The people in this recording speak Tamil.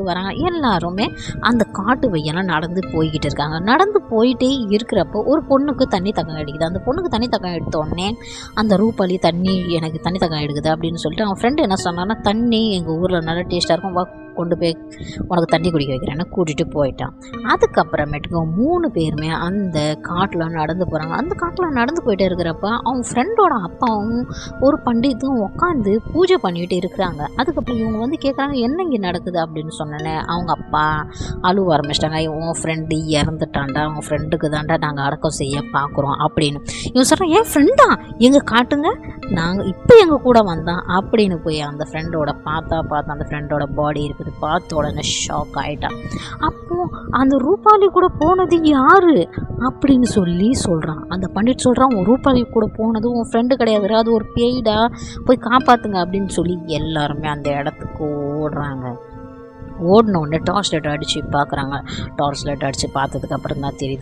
வராங்க. எல்லாருமே அந்த காட்டு வழியெல்லாம் நடந்து போய்கிட்டு இருக்காங்க. நடந்து போயிட்டே இருக்கிறப்போ ஒரு பொண்ணுக்கு தண்ணி தாகம் எடுக்குது. அந்த பொண்ணுக்கு தண்ணி தாகம் எடுத்த உடனே அந்த ரூபாலி எனக்கு தண்ணி தாகம் எடுக்குது அப்படின்னு சொல்லிட்டு அவன் ஃப்ரெண்டு என்ன சொன்னான்னா, தண்ணி எங்கள் ஊரில் நல்லா டேஸ்ட்டாக இருக்கும், வா கொண்டு போய் உனக்கு தண்ணி குடிக்க வைக்கிறேன்னு கூட்டிகிட்டு போயிட்டான். அதுக்கப்புறமேட்டுக்கு 3 பேருமே அந்த காட்டில் நடந்து போகிறாங்க. அந்த காட்டில் நடந்து போயிட்டே இருக்கிறப்ப அவங்க ஃப்ரெண்டோட அப்பாவும் ஒரு பண்டித்தும் உட்காந்து பூஜை பண்ணிகிட்டு இருக்கிறாங்க. அதுக்கப்புறம் இவங்க வந்து கேட்குறாங்க, என்ன இங்கே நடக்குது அப்படின்னு சொன்னேன்னே அவங்க அப்பா அழுவ ஆரம்பிச்சிட்டாங்க. உன் ஃப்ரெண்டு இறந்துட்டான்டா, அவங்க ஃப்ரெண்டுக்கு தாண்டா நாங்கள் அடக்கம் செய்ய பார்க்குறோம் அப்படின்னு. இவன் சொல்கிறான், என் ஃப்ரெண்டா எங்கே காட்டுங்க, நாங்கள் இப்போ எங்கள் கூட வந்தான் அப்படின்னு போய் அந்த ஃப்ரெண்டோட பார்த்தா அந்த ஃப்ரெண்டோட பாடி இருக்குது. பார்த்த உடனே ஷாக் ஆகிட்டான். அப்போது அந்த ரூபாலி கூட போனது யார் அப்படின்னு சொல்கிறான். அந்த பண்டிட் சொல்கிறான், உன் ரூபாலி கூட போனது உன் ஃப்ரெண்டு கிடையாது, அது ஒரு பேய்டா, போய் காப்பாற்றுங்க அப்படின்னு சொல்லி எல்லாருமே அந்த இடத்துக்கு ஓடுறாங்க. ஓடின உடனே டார்ச் லைட் அடித்து பார்க்குறாங்க. டார்ச் லைட் அடித்து பார்த்ததுக்கப்புறம் தான் தெரியுது